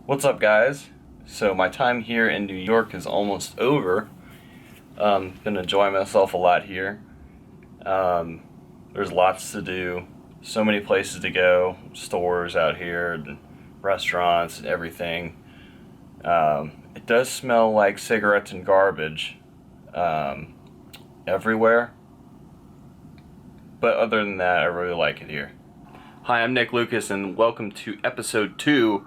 What's up, guys? So my time here in New York is almost over. Been enjoying myself a lot here. There's lots to do, so many places to go, stores out here, and restaurants, and everything. It does smell like cigarettes and garbage everywhere, but other than that, I really like it here. Hi, I'm Nick Lucas, and welcome to episode 2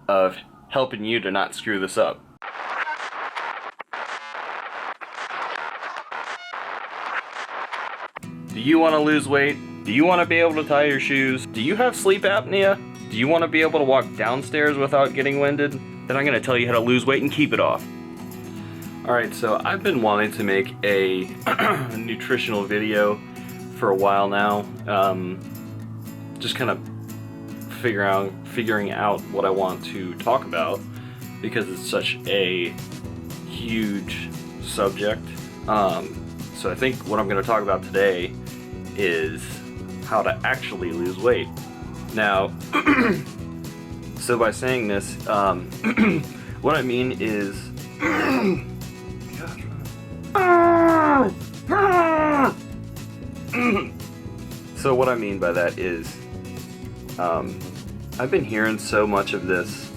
of helping you to not screw this up. Do you want to lose weight? Do you want to be able to tie your shoes? Do you have sleep apnea? Do you want to be able to walk downstairs without getting winded? Then I'm going to tell you how to lose weight and keep it off. Alright, so I've been wanting to make a nutritional video for a while now. Just kind of figuring out what I want to talk about because it's such a huge subject. So I think what I'm going to talk about today is how to actually lose weight. Now, so by saying this, what I mean is, so what I mean by that is, I've been hearing so much of this,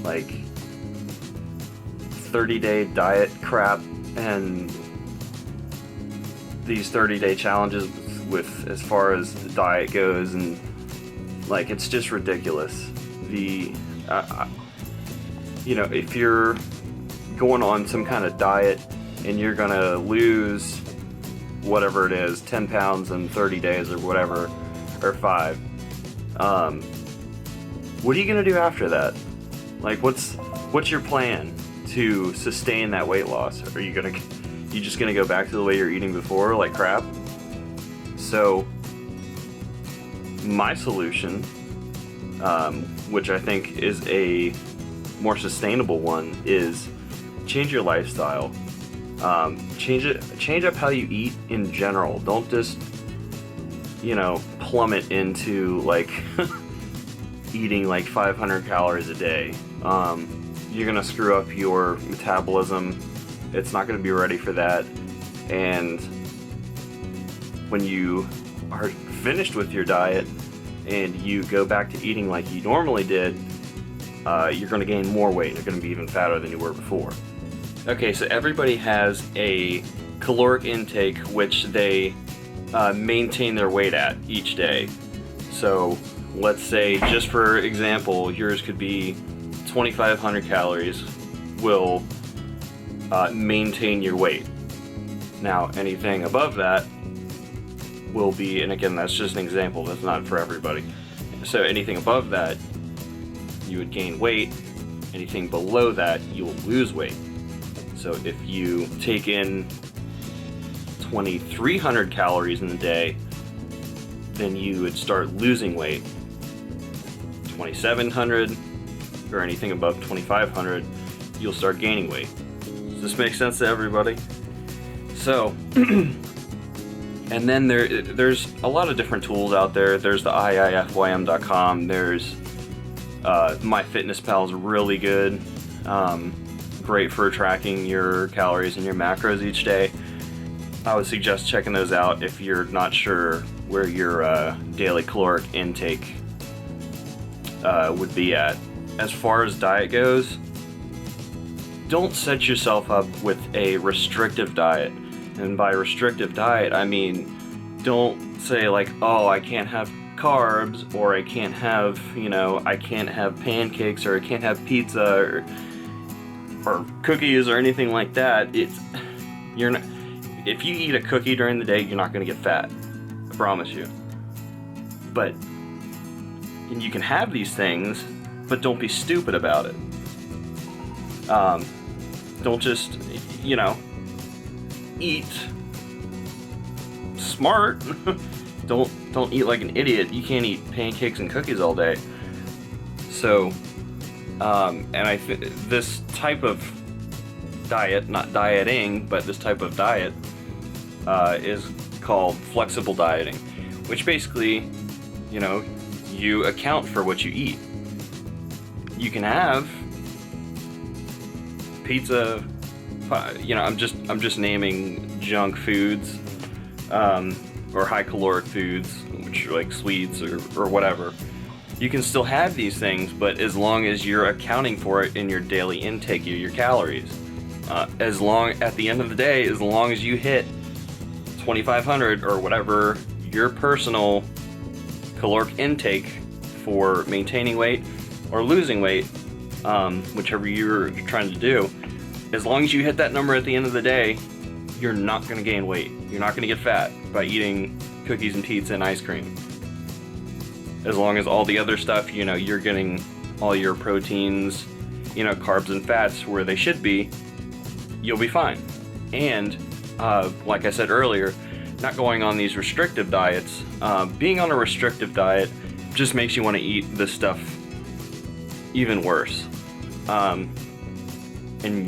like, 30-day diet crap and these 30-day challenges with as far as the diet goes, and like, it's just ridiculous. If you're going on some kind of diet and you're gonna lose whatever it is, 10 pounds in 30 days or whatever, or 5, what are you gonna do after that? Like, what's your plan to sustain that weight loss? Are you just gonna go back to the way you're eating before, like crap? So my solution, which I think is a more sustainable one, is change your lifestyle. Change up how you eat in general. Don't just, plummet into like eating like 500 calories a day. You're gonna screw up your metabolism. It's not gonna be ready for that. And when you are finished with your diet and you go back to eating like you normally did, you're gonna gain more weight. You're gonna be even fatter than you were before. Okay, so everybody has a caloric intake which they maintain their weight at each day. So let's say, just for example, yours could be 2,500 calories will maintain your weight. Now, anything above that will be, and again, that's just an example, that's not for everybody. So anything above that, you would gain weight. Anything below that, you will lose weight. So if you take in 2,300 calories in a day, then you would start losing weight. 2,700 or anything above 2,500, you'll start gaining weight. Does this make sense to everybody? So, and then there's a lot of different tools out there. There's the IIFYM.com. There's MyFitnessPal is really good. Great for tracking your calories and your macros each day. I would suggest checking those out if you're not sure where your daily caloric intake would be at. As far as diet goes, don't set yourself up with a restrictive diet. And by restrictive diet, I mean, don't say like, oh, I can't have carbs, or I can't have, I can't have pancakes, or I can't have pizza, or cookies, or anything like that. You're not. If you eat a cookie during the day, you're not going to get fat. I promise you. And you can have these things, but don't be stupid about it. Don't just, eat smart. Don't eat like an idiot. You can't eat pancakes and cookies all day. So, and I think this type of diet, not dieting, but this type of diet is called flexible dieting, which basically, you account for what you eat. you can have pizza, you know, I'm just naming junk foods, or high caloric foods, which are like sweets or whatever. You can still have these things, but as long as you're accounting for it in your daily intake of your calories. At the end of the day, as long as you hit 2,500 or whatever your personal caloric intake for maintaining weight or losing weight, whichever you're trying to do, as long as you hit that number at the end of the day, you're not going to gain weight. You're not going to get fat by eating cookies and pizza and ice cream. As long as all the other stuff, you know, you're getting all your proteins, you know, carbs and fats where they should be, you'll be fine. And like I said earlier, not going on these restrictive diets. Being on a restrictive diet just makes you want to eat this stuff even worse. And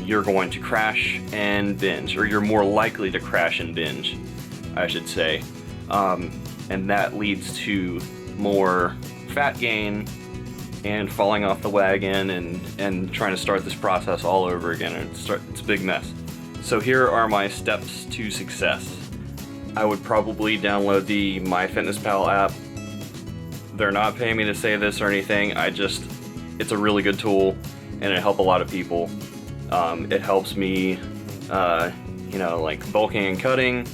you're going to crash and binge, or you're more likely to crash and binge, I should say. And that leads to more fat gain and falling off the wagon and trying to start this process all over again. It's a big mess. So here are my steps to success. I would probably download the MyFitnessPal app. They're not paying me to say this or anything. It's a really good tool and it helps a lot of people. It helps me, you know, like bulking and cutting.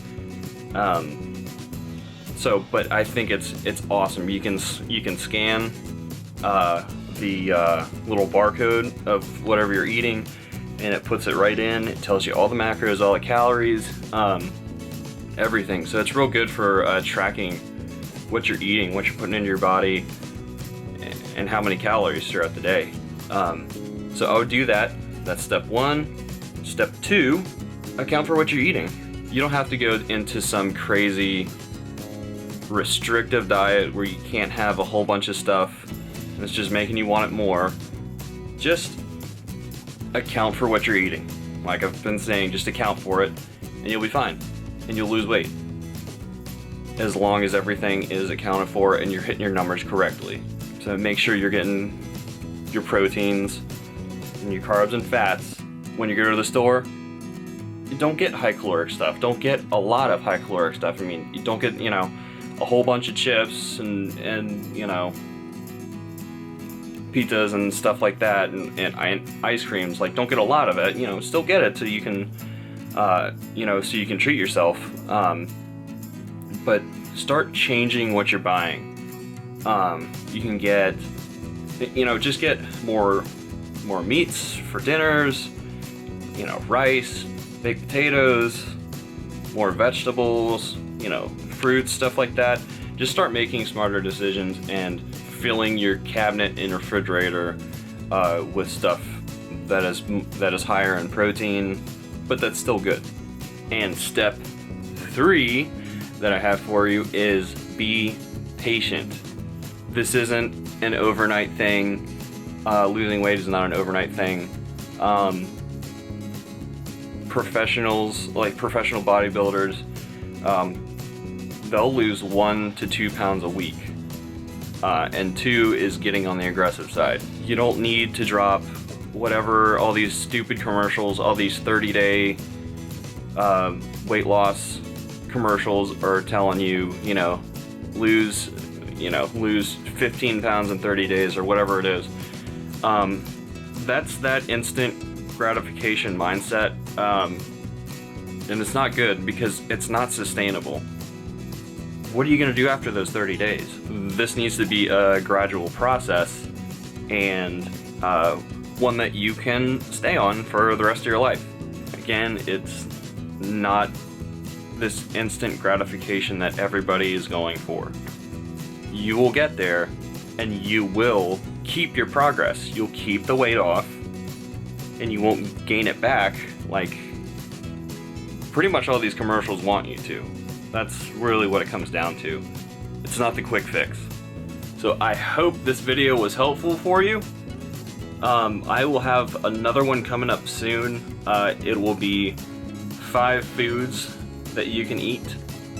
But I think it's awesome. You can scan the little barcode of whatever you're eating, and it puts it right in. It tells you all the macros, all the calories, everything. So it's real good for tracking what you're eating, what you're putting into your body, and how many calories throughout the day. So I would do that. That's step one. Step two, account for what you're eating. You don't have to go into some crazy restrictive diet where you can't have a whole bunch of stuff and it's just making you want it more. Just account for what you're eating. Like I've been saying, just account for it and you'll be fine and you'll lose weight. As long as everything is accounted for and you're hitting your numbers correctly. So make sure you're getting your proteins and your carbs and fats. When you go to the store, you don't get high caloric stuff. Don't get a lot of high caloric stuff. I mean, you don't get, you know, a whole bunch of chips and you know, pizzas and stuff like that, and ice creams. Like, don't get a lot of it. You know, still get it so you can, you know, so you can treat yourself. But start changing what you're buying. You can get, you know, just get more meats for dinners. You know, rice, baked potatoes, more vegetables. You know, fruits, stuff like that. Just start making smarter decisions and filling your cabinet and refrigerator with stuff that is higher in protein, but that's still good. And step 3 that I have for you is be patient. This isn't an overnight thing. Losing weight is not an overnight thing. Professionals, like professional bodybuilders, they'll lose 1 to 2 pounds a week. And 2 is getting on the aggressive side. You don't need to drop whatever all these stupid commercials, all these 30-day weight loss commercials are telling you, you know, lose 15 pounds in 30 days or whatever it is. That's that instant gratification mindset. And it's not good because it's not sustainable. What are you going to do after those 30 days? This needs to be a gradual process and one that you can stay on for the rest of your life. Again, it's not this instant gratification that everybody is going for. You will get there and you will keep your progress. You'll keep the weight off and you won't gain it back like pretty much all these commercials want you to. That's really what it comes down to. It's not the quick fix. So I hope this video was helpful for you. I will have another one coming up soon. It will be 5 foods that you can eat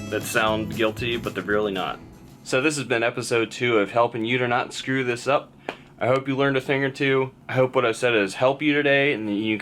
that sound guilty, but they're really not. So this has been episode 2 of helping you to not screw this up. I hope you learned a thing or two. I hope what I said has helped you today and that you